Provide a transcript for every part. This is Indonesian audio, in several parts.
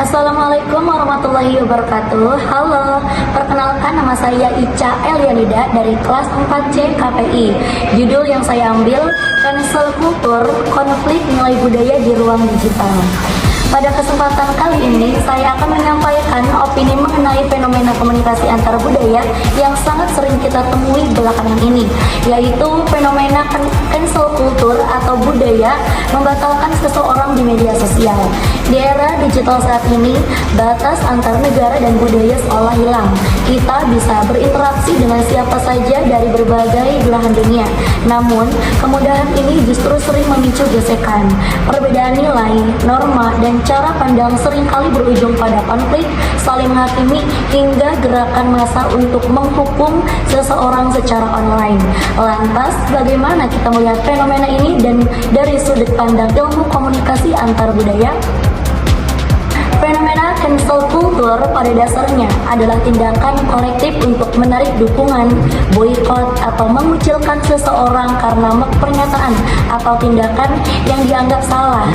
Assalamualaikum warahmatullahi wabarakatuh. Halo, perkenalkan nama saya Ica Elianida dari kelas 4C KPI. Judul yang saya ambil, Cancel Kultur, Konflik Nilai Budaya di Ruang Digital. Pada kesempatan kali ini, saya akan menyampaikan opini mengenai fenomena komunikasi antar budaya yang sangat sering kita temui belakangan ini, yaitu fenomena cancel kultur atau budaya membatalkan seseorang di media sosial. Di era digital saat ini, batas antar negara dan budaya seolah hilang. Kita bisa berinteraksi dengan siapa saja dari berbagai belahan dunia. Namun, kemudahan ini justru sering memicu gesekan. Perbedaan nilai, norma, dan cara pandang seringkali berujung pada konflik, saling menghakimi, hingga gerakan massa untuk menghukum seseorang secara online. Lantas, bagaimana kita melihat fenomena ini dan dari sudut pandang ilmu komunikasi antar budaya? Fenomena cancel culture pada dasarnya adalah tindakan kolektif untuk menarik dukungan, boikot, atau mengucilkan seseorang karena pernyataan atau tindakan yang dianggap salah,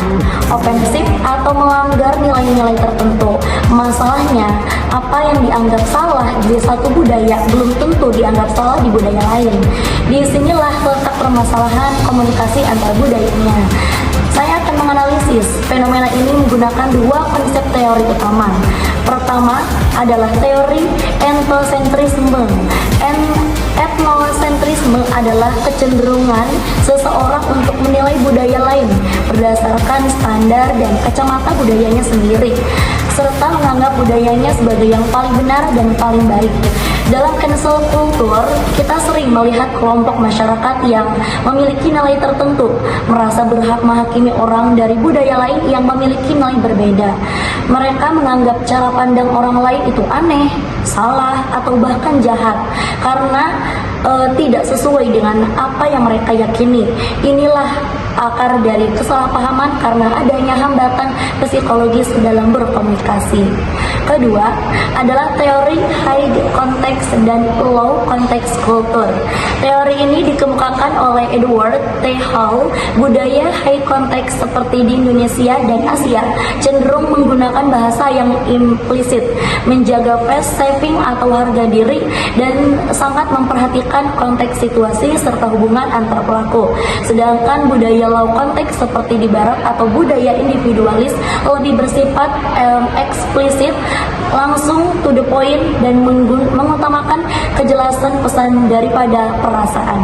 ofensif, atau melanggar nilai-nilai tertentu. Masalahnya, apa yang dianggap salah di satu budaya belum tentu dianggap salah di budaya lain. Disinilah letak permasalahan komunikasi antar budayanya. Saya akan menganalisis fenomena ini menggunakan dua konsep teori utama. Pertama adalah teori etnosentrisme. Etnosentrisme adalah kecenderungan seseorang untuk menilai budaya lain berdasarkan standar dan kacamata budayanya sendiri, serta menganggap budayanya sebagai yang paling benar dan paling baik. Dalam cancel culture, kita sering melihat kelompok masyarakat yang memiliki nilai tertentu merasa berhak menghakimi orang dari budaya lain yang memiliki nilai berbeda. Mereka menganggap cara pandang orang lain itu aneh, salah, atau bahkan jahat karena tidak sesuai dengan apa yang mereka yakini. Inilah akar dari kesalahpahaman karena adanya hambatan psikologis dalam berkomunikasi. Kedua adalah teori high context dan low context culture. Teori ini dikemukakan oleh Edward T. Hall. Budaya high context seperti di Indonesia dan Asia cenderung menggunakan bahasa yang implisit, menjaga face saving atau harga diri, dan sangat memperhatikan konteks situasi serta hubungan antar pelaku. Sedangkan budaya low context seperti di Barat atau budaya individualis lebih bersifat eksplisit, langsung to the point, dan mengutamakan kejelasan pesan daripada perasaan.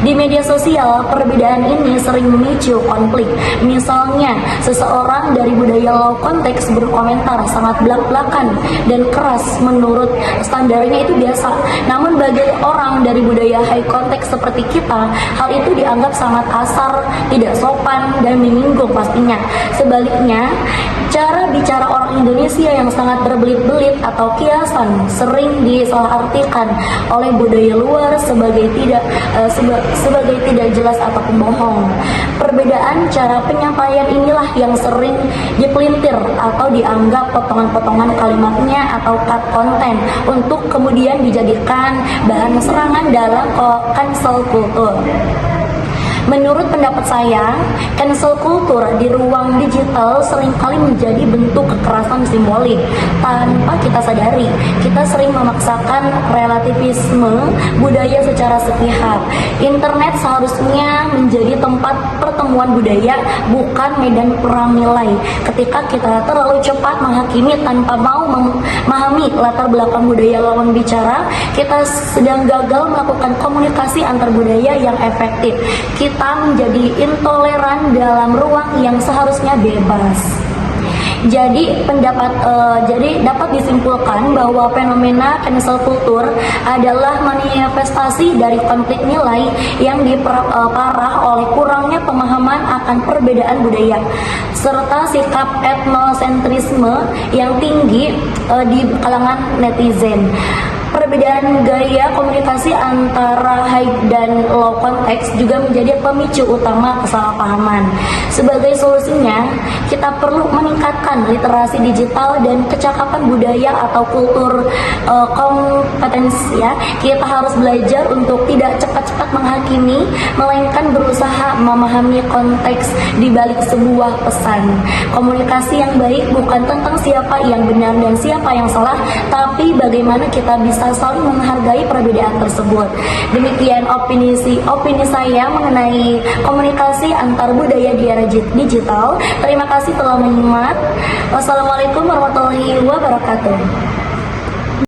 Di media sosial, perbedaan ini sering memicu konflik. Misalnya, seseorang dari budaya low context berkomentar sangat belak-belakan dan keras menurut standarnya itu biasa. Namun bagi orang dari budaya high context seperti kita, hal itu dianggap sangat kasar, tidak sopan, dan menyinggung pastinya. Sebaliknya, cara bicara orang Indonesia yang sangat berbelit-belit atau kiasan sering disalahartikan oleh budaya luar sebagai tidak jelas atau pembohong. Perbedaan cara penyampaian inilah yang sering dipelintir atau dianggap potongan-potongan kalimatnya atau cut konten untuk kemudian dijadikan bahan serangan dalam cancel culture. Menurut pendapat saya, cancel culture di ruang digital seringkali menjadi bentuk kekerasan simbolik tanpa kita sadari. Kita sering memaksakan relativisme budaya secara sepihak. Internet seharusnya menjadi tempat pertemuan budaya, bukan medan perang nilai. Ketika kita terlalu cepat menghakimi tanpa mau memahami latar belakang budaya lawan bicara, kita sedang gagal melakukan komunikasi antar budaya yang efektif. Kita menjadi intoleran dalam ruang yang seharusnya bebas. Jadi dapat disimpulkan bahwa fenomena cancel culture adalah manifestasi dari konflik nilai yang diperparah oleh kurangnya pemahaman akan perbedaan budaya serta sikap etnosentrisme yang tinggi di kalangan netizen. Perbedaan gaya komunikasi antara high dan low konteks juga menjadi pemicu utama kesalahpahaman. Sebagai solusinya, kita perlu meningkatkan literasi digital dan kecakapan budaya atau kultur kompetensi ya. Kita harus belajar untuk tidak cepat-cepat menghakimi, melainkan berusaha memahami konteks di balik sebuah pesan. Komunikasi yang baik bukan tentang siapa yang benar dan siapa yang salah, tapi bagaimana kita bisa saling menghargai perbedaan tersebut. Demikian opini saya mengenai komunikasi antar budaya di era digital. Terima kasih telah menyimak. Wassalamualaikum warahmatullahi wabarakatuh.